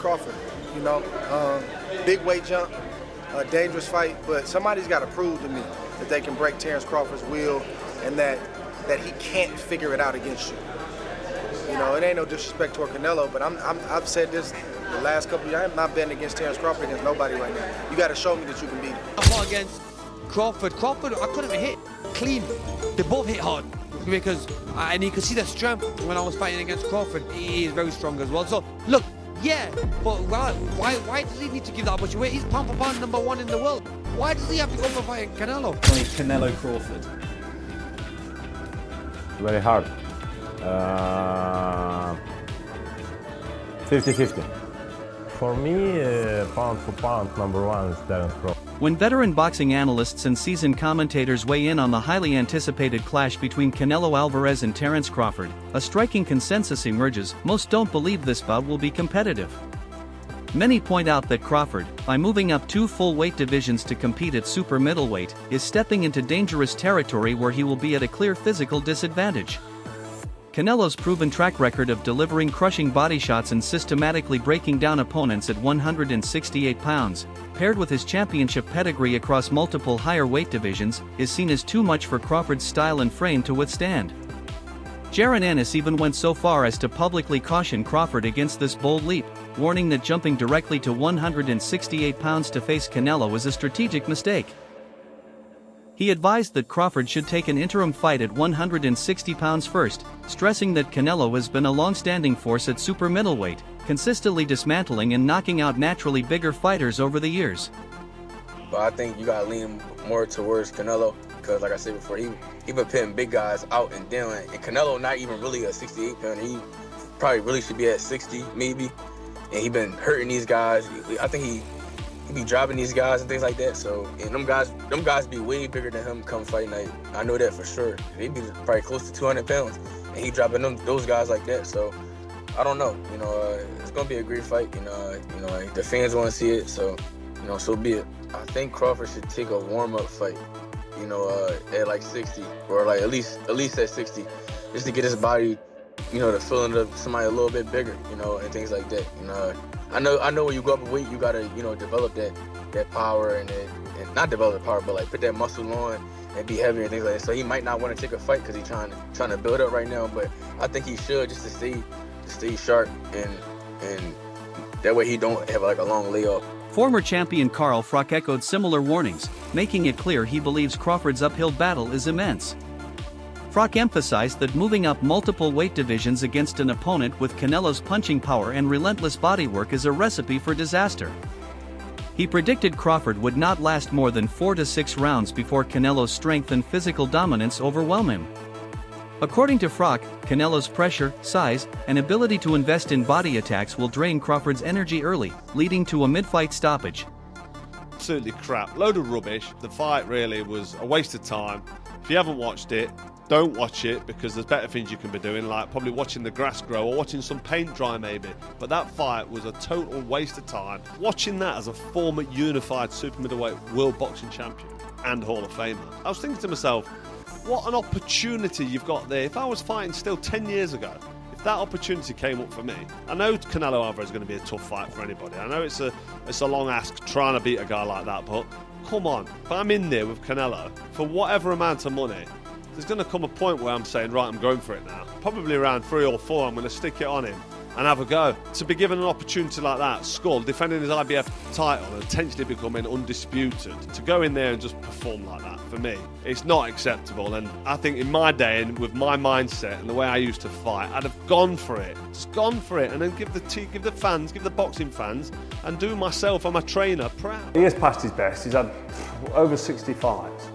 Crawford. You know, big weight jump, a dangerous fight, but somebody's got to prove to me that they can break Terence Crawford's will and that he can't figure it out against you. You know, it ain't no disrespect toward Canelo, but I've said this the last couple of years. I'm not betting against Terence Crawford against nobody right now. You got to show me that you can beat him. I fought against Crawford, I couldn't even hit clean. They both hit hard because, and you could see the strength when I was fighting against Crawford. He is very strong as well. So look, yeah, but why does he need to give that much away? He's pound for pound #1 in the world. Why does he have to go for fighting Canelo? Canelo Crawford. Very hard. 50-50. For me, pound for pound, #1 is Terence Crawford. When veteran boxing analysts and seasoned commentators weigh in on the highly anticipated clash between Canelo Alvarez and Terence Crawford, a striking consensus emerges. Most don't believe this bout will be competitive. Many point out that Crawford, by moving up 2 full weight divisions to compete at super middleweight, is stepping into dangerous territory where he will be at a clear physical disadvantage. Canelo's proven track record of delivering crushing body shots and systematically breaking down opponents at 168 pounds, paired with his championship pedigree across multiple higher weight divisions, is seen as too much for Crawford's style and frame to withstand. Jaron Ennis even went so far as to publicly caution Crawford against this bold leap, warning that jumping directly to 168 pounds to face Canelo is a strategic mistake. He advised that Crawford should take an interim fight at 160 pounds first, stressing that Canelo has been a long-standing force at super middleweight, consistently dismantling and knocking out naturally bigger fighters over the years. But I think you gotta lean more towards Canelo, because like I said before, he been putting big guys out and down, and Canelo not even really a 68 pounder. He probably really should be at 60 maybe, and he been hurting these guys. I think he be dropping these guys and things like that. So, and them guys be way bigger than him come fight night. I know that for sure. They be probably close to 200 pounds, and he dropping those guys like that. So, I don't know. You know, it's gonna be a great fight. You know, the fans want to see it. So, you know, so be it. I think Crawford should take a warm-up fight. You know, at like 60, or like at least at 60, just to get his body, you know, the feeling of somebody a little bit bigger. You know, and things like that. You know. I know when you go up in weight, you gotta, you know, develop that power and not develop the power, but like put that muscle on and be heavier and things like that. So he might not want to take a fight because he's trying to build up right now. But I think he should, just to stay sharp and that way he don't have like a long layoff. Former champion Carl Froch echoed similar warnings, making it clear he believes Crawford's uphill battle is immense. Froch emphasized that moving up multiple weight divisions against an opponent with Canelo's punching power and relentless bodywork is a recipe for disaster. He predicted Crawford would not last more than 4 to 6 rounds before Canelo's strength and physical dominance overwhelm him. According to Froch, Canelo's pressure, size, and ability to invest in body attacks will drain Crawford's energy early, leading to a mid-fight stoppage. Absolutely crap, load of rubbish. The fight really was a waste of time. If you haven't watched it, don't watch it, because there's better things you can be doing, like probably watching the grass grow or watching some paint dry maybe. But that fight was a total waste of time. Watching that as a former unified super middleweight world boxing champion and Hall of Famer, I was thinking to myself, what an opportunity you've got there. If I was fighting still 10 years ago, if that opportunity came up for me, I know Canelo Alvarez is going to be a tough fight for anybody. I know it's a long ask trying to beat a guy like that, but come on, if I'm in there with Canelo for whatever amount of money, there's going to come a point where I'm saying, right, I'm going for it now. Probably around 3 or 4, I'm going to stick it on him and have a go. To be given an opportunity like that, Skull, defending his IBF title and potentially becoming undisputed, to go in there and just perform like that, for me, it's not acceptable. And I think in my day, and with my mindset and the way I used to fight, I'd have gone for it. Just gone for it, and then give the fans, give the boxing fans, and do myself and my trainer proud. He has passed his best. He's had over 65s.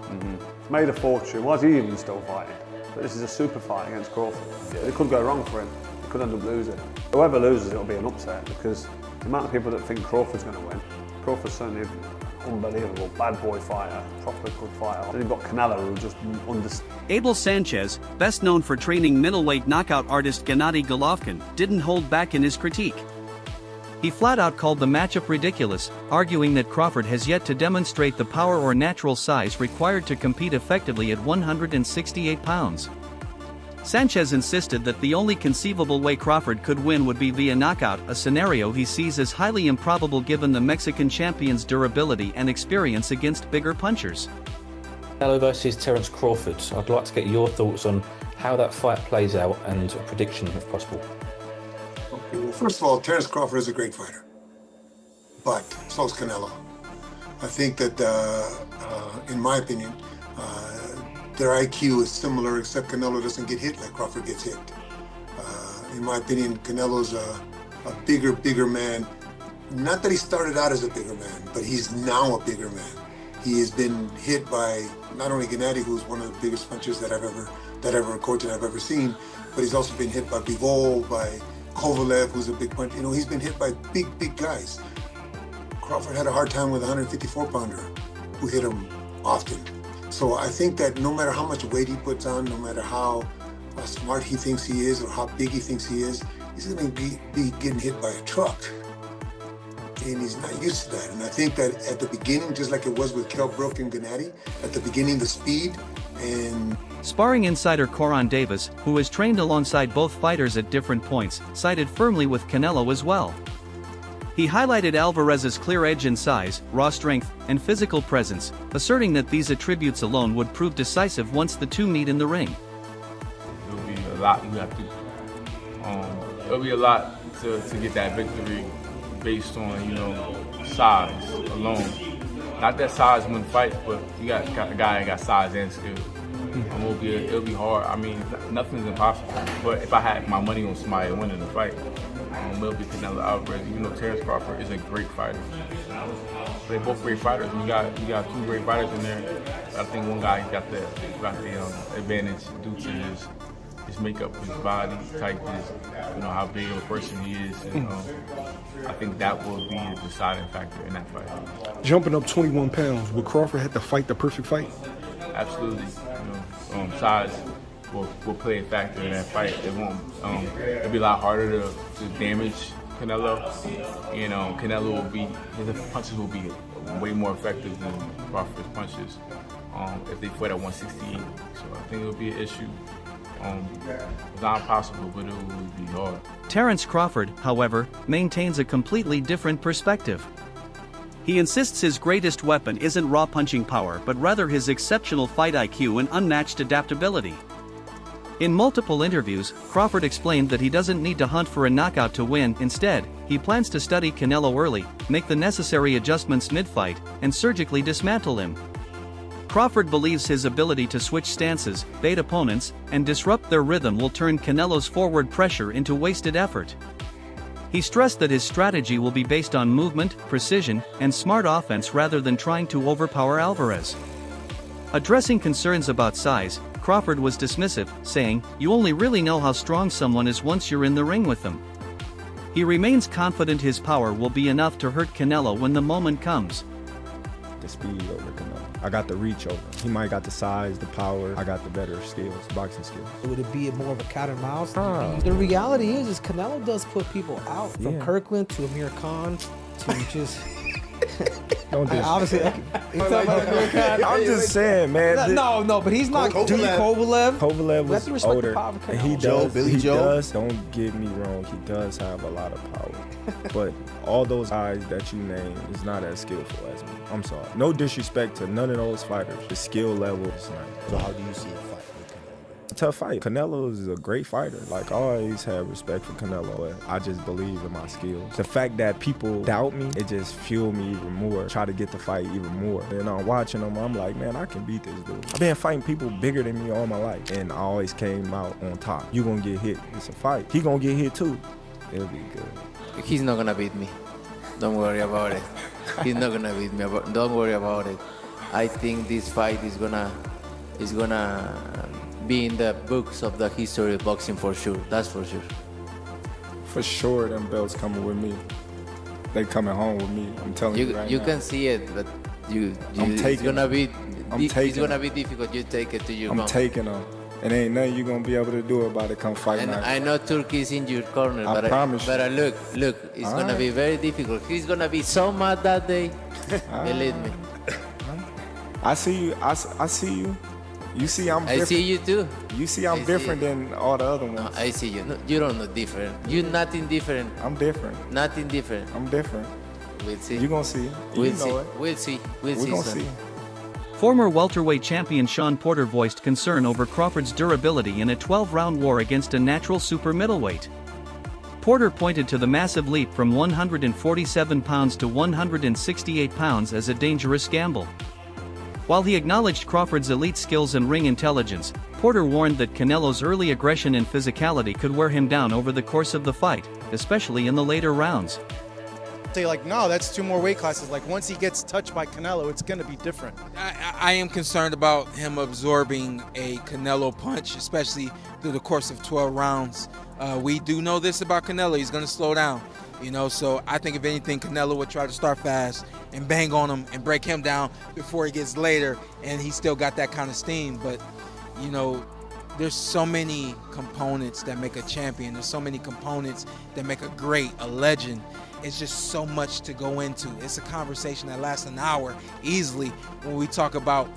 Made a fortune. Why is he even still fighting? But this is a super fight against Crawford. Yeah. It could go wrong for him. He could end up losing. Whoever loses, it'll be an upset, because the amount of people that think Crawford's going to win. Crawford's certainly an unbelievable bad boy fighter, proper good fighter. Then you've got Canelo, who just understands. Abel Sanchez, best known for training middleweight knockout artist Gennady Golovkin, didn't hold back in his critique. He flat out called the matchup ridiculous, arguing that Crawford has yet to demonstrate the power or natural size required to compete effectively at 168 pounds. Sanchez insisted that the only conceivable way Crawford could win would be via knockout, a scenario he sees as highly improbable given the Mexican champion's durability and experience against bigger punchers. Canelo versus Terence Crawford. I'd like to get your thoughts on how that fight plays out and a prediction if possible. Okay, well, first of all, Terence Crawford is a great fighter, but so is Canelo. I think that, in my opinion, their IQ is similar, except Canelo doesn't get hit like Crawford gets hit. In my opinion, Canelo's a bigger man. Not that he started out as a bigger man, but he's now a bigger man. He has been hit by not only Gennady, who's one of the biggest punchers that coach I've ever seen, but he's also been hit by Bivol, by Kovalev, who's a big puncher. You know, he's been hit by big guys. Crawford had a hard time with a 154-pounder who hit him often. So I think that no matter how much weight he puts on, no matter how smart he thinks he is or how big he thinks he is, he's going to be getting hit by a truck. And he's not used to that. And I think that at the beginning, just like it was with Kell Brook and Gennady, at the beginning, the speed and... Sparring insider Coron Davis, who has trained alongside both fighters at different points, sided firmly with Canelo as well. He highlighted Alvarez's clear edge in size, raw strength, and physical presence, asserting that these attributes alone would prove decisive once the two meet in the ring. It'll be a lot you have to. It'll be a lot to get that victory based on, you know, size alone. Not that size wouldn't fight, but you got a guy that got size and skill. It'll be hard. I mean, nothing's impossible. But if I had my money on somebody winning the fight, it'll be Canelo Alvarez. Even though Terence Crawford is a great fighter. They're both great fighters. You got two great fighters in there. I think one guy got the advantage due to his makeup, his body type, you know, how big of a person he is. And, I think that will be a deciding factor in that fight. Jumping up 21 pounds, would Crawford have to fight the perfect fight? Absolutely. You know, size will play a factor in that fight. It won't. It'll be a lot harder to damage Canelo. You know, his punches will be way more effective than Crawford's punches if they fight at 168. So I think it'll be an issue. It's not impossible, but it will be hard. Terence Crawford, however, maintains a completely different perspective. He insists his greatest weapon isn't raw punching power, but rather his exceptional fight IQ and unmatched adaptability. In multiple interviews, Crawford explained that he doesn't need to hunt for a knockout to win. Instead, he plans to study Canelo early, make the necessary adjustments mid-fight, and surgically dismantle him. Crawford believes his ability to switch stances, bait opponents, and disrupt their rhythm will turn Canelo's forward pressure into wasted effort. He stressed that his strategy will be based on movement, precision, and smart offense rather than trying to overpower Alvarez. Addressing concerns about size, Crawford was dismissive, saying, "You only really know how strong someone is once you're in the ring with them." He remains confident his power will be enough to hurt Canelo when the moment comes. The speed over Canelo. I got the reach over. He might got the size, the power. I got the better skills, boxing skills. Would it be more of a cat and mouse? The reality is Canelo does put people out. From Kirkland to Amir Khan to just... Don't do obviously, I'm just saying, man. No, but he's not. Kovalev was older, and he does. Don't get me wrong, he does have a lot of power. But all those guys that you name is not as skillful as me. I'm sorry. No disrespect to none of those fighters. The skill level is not. So how do you see a fight with Canelo? A tough fight. Canelo is a great fighter. Like, I always have respect for Canelo. I just believe in my skills. The fact that people doubt me, it just fueled me even more. Try to get the fight even more. And I'm watching him, I'm like, man, I can beat this dude. I've been fighting people bigger than me all my life, and I always came out on top. You gonna get hit. It's a fight. He gonna get hit too. It'll be good. He's not gonna beat me. Don't worry about it. He's not gonna beat me. Don't worry about it. I think this fight is gonna be in the books of the history of boxing for sure. That's for sure. For sure, them belts coming with me. They coming home with me. I'm telling you right now. You can see it, but it's gonna be difficult. You take it to your I'm taking them. And ain't nothing you gonna be able to do about it. Come fight and now. I know Turkey is in your corner, but look, it's gonna be very difficult. He's gonna be so mad that day. Believe me. I see you. I see you. You see, I'm I different. see you too. You see, I'm different than all the other ones. No, I see you. No, you don't know different. You're nothing different. I'm different. Nothing different. I'm different. We'll see. You're going to see. We'll know see. it. We'll see. We'll We're see. going to Son. see. Former welterweight champion Sean Porter voiced concern over Crawford's durability in a 12-round war against a natural super middleweight. Porter pointed to the massive leap from 147 pounds to 168 pounds as a dangerous gamble. While he acknowledged Crawford's elite skills and ring intelligence, Porter warned that Canelo's early aggression and physicality could wear him down over the course of the fight, especially in the later rounds. Say like, no, that's 2 more weight classes. Like once he gets touched by Canelo, it's going to be different. I am concerned about him absorbing a Canelo punch, especially through the course of 12 rounds. We do know this about Canelo. He's going to slow down, you know, so I think if anything, Canelo would try to start fast and bang on him and break him down before he gets later, and he still got that kind of steam. But, you know, there's so many components that make a champion. There's so many components that make a great, a legend. It's just so much to go into. It's a conversation that lasts an hour easily when we talk about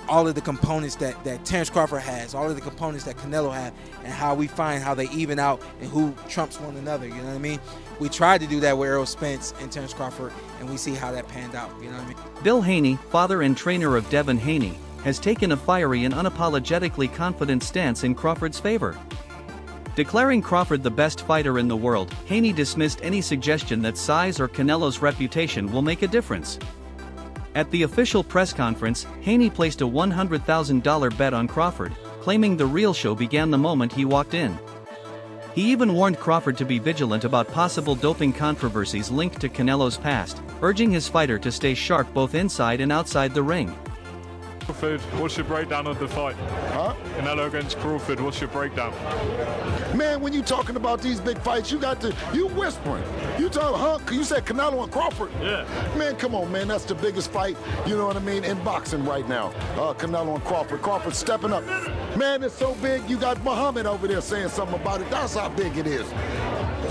all of the components that Terence Crawford has, all of the components that Canelo had, and how we find how they even out and who trumps one another, you know what I mean? We tried to do that with Errol Spence and Terence Crawford, and we see how that panned out, you know what I mean? Bill Haney, father and trainer of Devin Haney, has taken a fiery and unapologetically confident stance in Crawford's favor. Declaring Crawford the best fighter in the world, Haney dismissed any suggestion that size or Canelo's reputation will make a difference. At the official press conference, Haney placed a $100,000 bet on Crawford, claiming the real show began the moment he walked in. He even warned Crawford to be vigilant about possible doping controversies linked to Canelo's past, urging his fighter to stay sharp both inside and outside the ring. Crawford, what's your breakdown of the fight? Huh? Canelo against Crawford, what's your breakdown? Man, when you talking about these big fights, you whispering. You you said Canelo and Crawford? Yeah. Man, come on, man, that's the biggest fight, you know what I mean, in boxing right now. Canelo and Crawford. Crawford stepping up. Man, it's so big, you got Muhammad over there saying something about it. That's how big it is.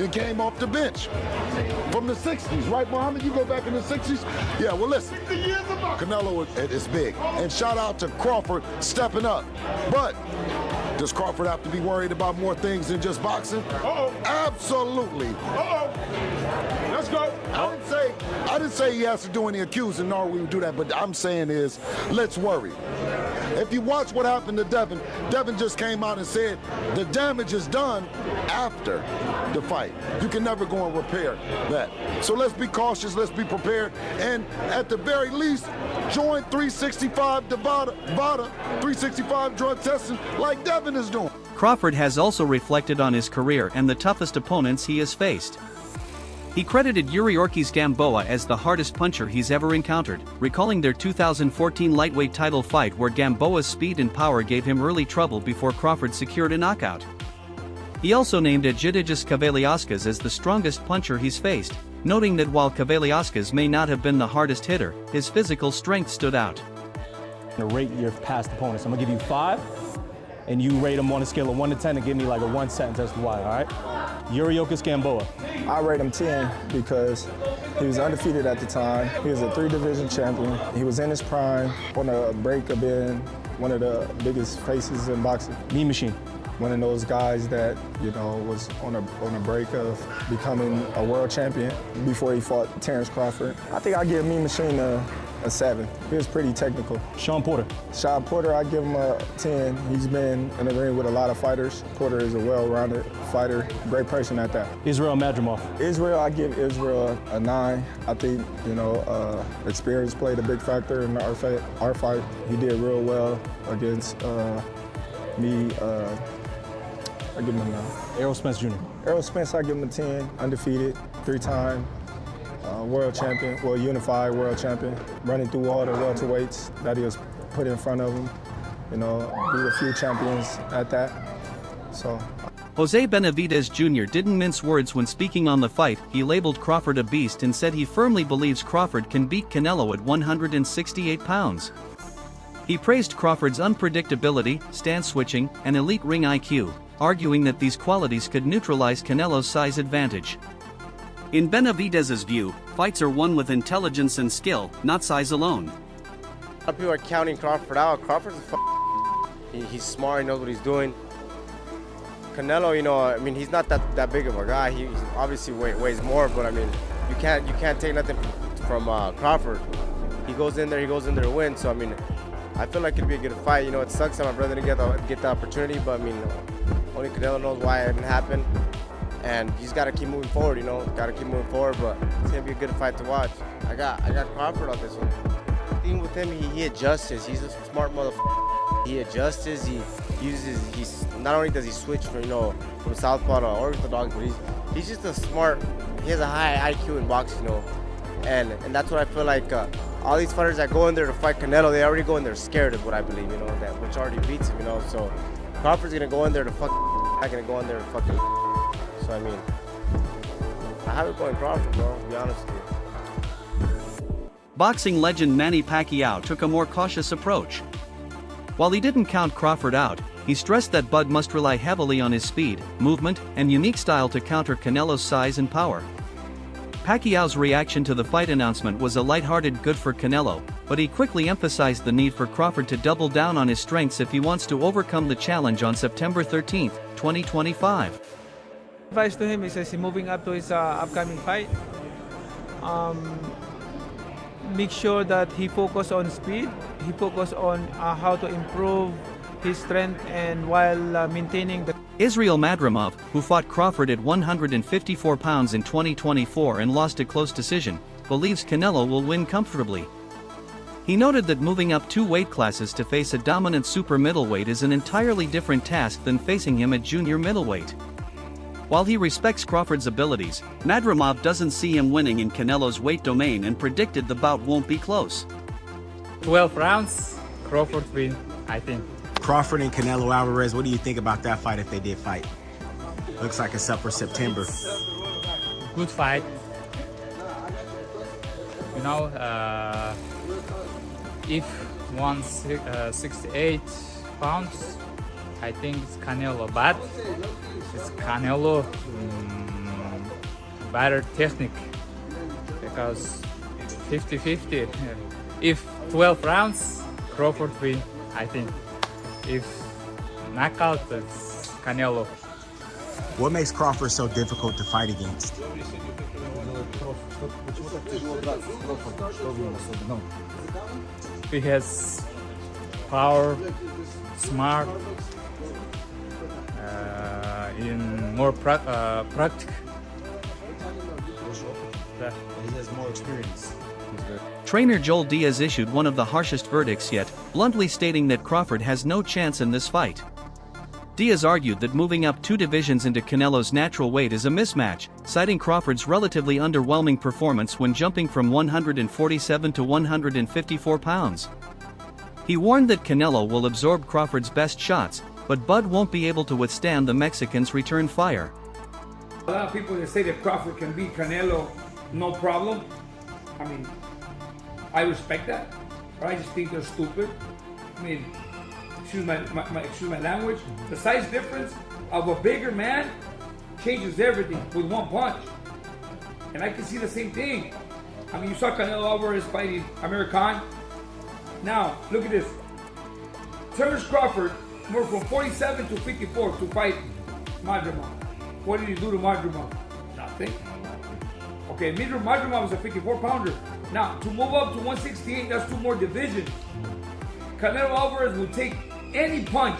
He came off the bench from the 60s, right, Muhammad? You go back in the 60s? Yeah, well, listen, Canelo is big. And shout out to Crawford stepping up. But does Crawford have to be worried about more things than just boxing? Uh-oh. Absolutely. Uh-oh. Let's go. I didn't say he has to do any accusing, nor we would do that, but I'm saying is, let's worry. If you watch what happened to Devin, Devin just came out and said the damage is done after the fight. You can never go and repair that. So let's be cautious, let's be prepared, and at the very least, join 365 VADA, 365 drug testing like Devin is doing. Crawford has also reflected on his career and the toughest opponents he has faced. He credited Yuriorkis Gamboa as the hardest puncher he's ever encountered, recalling their 2014 lightweight title fight where Gamboa's speed and power gave him early trouble before Crawford secured a knockout. He also named Egidijus Kavaliauskas as the strongest puncher he's faced, noting that while Kavaliauskas may not have been the hardest hitter, his physical strength stood out. To rate your past opponents, I'm gonna give you 5, and you rate them on a scale of 1 to 10 and give me like a 1 sentence as to why, all right? Yuriorkis Gamboa. I rate him 10 because he was undefeated at the time. He was a 3-division champion. He was in his prime, on the break of being one of the biggest faces in boxing. Mean Machine. One of those guys that, you know, was on a break of becoming a world champion before he fought Terence Crawford. I think I give Mean Machine a 7. He was pretty technical. Sean Porter. Sean Porter, I give him a 10. He's been in the ring with a lot of fighters. Porter is a well-rounded fighter, great person at that. Israel Madrimov. Israel, I give Israel a 9. I think, you know, experience played a big factor in our fight. He did real well against me. I give him a 9. Errol Spence Jr. Errol Spence, I give him a 10. Undefeated, 3-time. World champion, well, unified world champion, running through all the welterweights that he was put in front of him. You know, beat a few champions at that. So. Jose Benavidez Jr. didn't mince words when speaking on the fight. He labeled Crawford a beast and said he firmly believes Crawford can beat Canelo at 168 pounds. He praised Crawford's unpredictability, stance switching, and elite ring IQ, arguing that these qualities could neutralize Canelo's size advantage. In Benavidez's view, fights are won with intelligence and skill, not size alone. A lot of people are counting Crawford out. Crawford's a He's smart. He knows what he's doing. Canelo, you know, I mean, he's not that big of a guy. He obviously weighs more, but I mean, you can't take nothing from Crawford. He goes in there to win. So I mean, I feel like it'd be a good fight. You know, it sucks that my brother didn't get the opportunity, but I mean, only Canelo knows why it didn't happen. And you just gotta keep moving forward. You know, gotta keep moving forward. But it's gonna be a good fight to watch. I got Crawford on this one. The thing with him, he adjusts. He's a smart motherfucker. He adjusts. He not only does he switch from southpaw to orthodox, but he's just a smart. He has a high IQ in boxing, you know, and that's what I feel like. All these fighters that go in there to fight Canelo, they already go in there scared, is what I believe, you know, that which already beats him, you know. So Crawford's gonna go in there to fuck, not gonna go in there to fucking. So I mean, I have it going Crawford, bro. To be honest with you. Boxing legend Manny Pacquiao took a more cautious approach. While he didn't count Crawford out, he stressed that Bud must rely heavily on his speed, movement, and unique style to counter Canelo's size and power. Pacquiao's reaction to the fight announcement was a lighthearted good for Canelo, but he quickly emphasized the need for Crawford to double down on his strengths if he wants to overcome the challenge on September 13, 2025. Advice to him is as he's moving up to his upcoming fight, make sure that he focus on speed, he focus on how to improve his strength and while maintaining the... Israel Madrimov, who fought Crawford at 154 pounds in 2024 and lost a close decision, believes Canelo will win comfortably. He noted that moving up 2 weight classes to face a dominant super middleweight is an entirely different task than facing him at junior middleweight. While he respects Crawford's abilities, Madrimov doesn't see him winning in Canelo's weight domain and predicted the bout won't be close. 12 rounds, Crawford win, I think. Crawford and Canelo Alvarez, what do you think about that fight if they did fight? Looks like it's up for September. Good fight. You know, if 168 pounds, I think it's Canelo, but it's Canelo better technique because 50-50. If 12 rounds, Crawford win, I think. If knockout, it's Canelo. What makes Crawford so difficult to fight against? He has power, smart, in more practical. He has more experience. Trainer Joel Diaz issued one of the harshest verdicts yet, bluntly stating that Crawford has no chance in this fight. Diaz argued that moving up 2 divisions into Canelo's natural weight is a mismatch, citing Crawford's relatively underwhelming performance when jumping from 147 to 154 pounds. He warned that Canelo will absorb Crawford's best shots, but Bud won't be able to withstand the Mexican's return fire. A lot of people that say that Crawford can beat Canelo, no problem. I mean, I respect that, but I just think they're stupid. I mean, excuse my language. The size difference of a bigger man changes everything with one punch. And I can see the same thing. I mean, you saw Canelo Alvarez fighting Amir Khan. Now, look at this. Terence Crawford moved from 47 to 54 to fight Madrimov. What did he do to Madrimov? Nothing. Okay, Madrimov was a 54-pounder. Now, to move up to 168, that's 2 more divisions. Canelo Alvarez will take any punch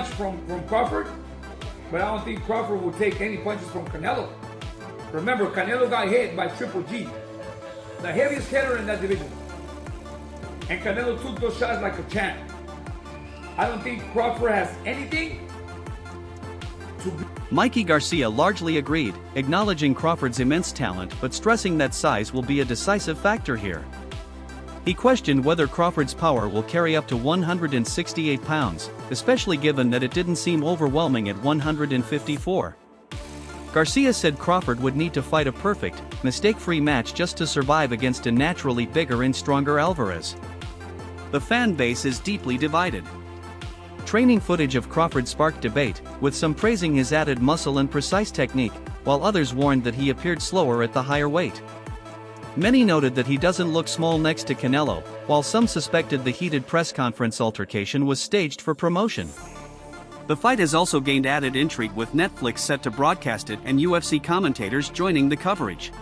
from Crawford, but I don't think Crawford will take any punches from Canelo. Remember, Canelo got hit by Triple G, the heaviest hitter in that division. And Canelo took those shots like a champ. I don't think Crawford has anything to be. Mikey Garcia largely agreed, acknowledging Crawford's immense talent but stressing that size will be a decisive factor here. He questioned whether Crawford's power will carry up to 168 pounds, especially given that it didn't seem overwhelming at 154. Garcia said Crawford would need to fight a perfect, mistake-free match just to survive against a naturally bigger and stronger Alvarez. The fan base is deeply divided. Training footage of Crawford sparked debate, with some praising his added muscle and precise technique, while others warned that he appeared slower at the higher weight. Many noted that he doesn't look small next to Canelo, while some suspected the heated press conference altercation was staged for promotion. The fight has also gained added intrigue with Netflix set to broadcast it and UFC commentators joining the coverage.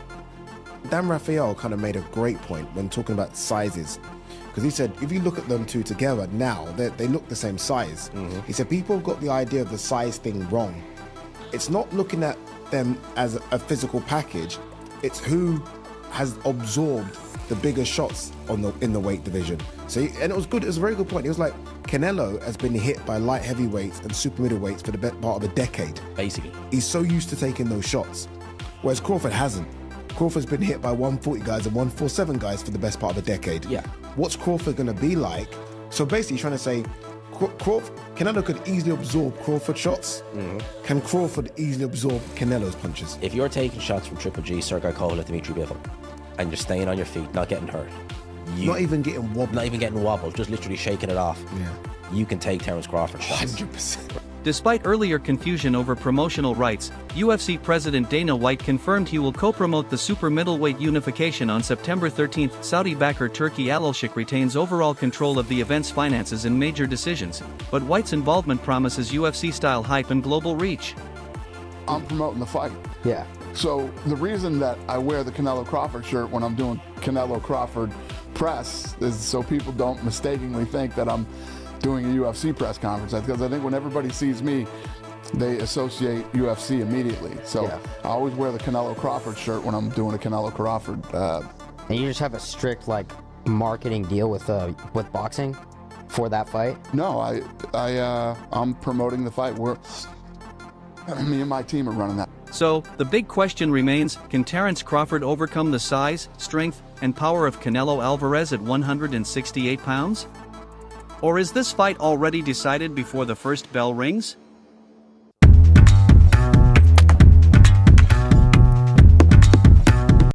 Dan Rafael kind of made a great point when talking about sizes. Because he said, if you look at them two together now, they look the same size. He said, people have got the idea of the size thing wrong. It's not looking at them as a physical package, it's who has absorbed the bigger shots in the weight division. So, and it was good, it was a very good point. It was like, Canelo has been hit by light heavyweights and super middleweights for the best part of a decade. Basically. He's so used to taking those shots. Whereas Crawford hasn't. Crawford's been hit by 140 guys and 147 guys for the best part of a decade. Yeah. What's Crawford going to be like? So basically, he's trying to say, Canelo could easily absorb Crawford shots. Can Crawford easily absorb Canelo's punches? If you're taking shots from Triple G, Sergei Kovalev, Dimitri Bivol, and you're staying on your feet, not getting hurt, not even getting wobbled. Not even getting wobbled, just literally shaking it off. Yeah. You can take Terence Crawford shots. 100%. Despite earlier confusion over promotional rights, UFC President Dana White confirmed he will co-promote the super middleweight unification on September 13th. Saudi backer Turki Al-Sheikh retains overall control of the event's finances and major decisions, but White's involvement promises UFC-style hype and global reach. I'm promoting the fight. Yeah. So the reason that I wear the Canelo Crawford shirt when I'm doing Canelo Crawford press is so people don't mistakenly think that I'm doing a UFC press conference, because I think when everybody sees me, they associate UFC immediately. So I always wear the Canelo Crawford shirt when I'm doing a Canelo Crawford. And you just have a strict marketing deal with boxing for that fight? No, I'm promoting the fight. Me and my team are running that. So, the big question remains, can Terence Crawford overcome the size, strength, and power of Canelo Alvarez at 168 pounds? Or is this fight already decided before the first bell rings?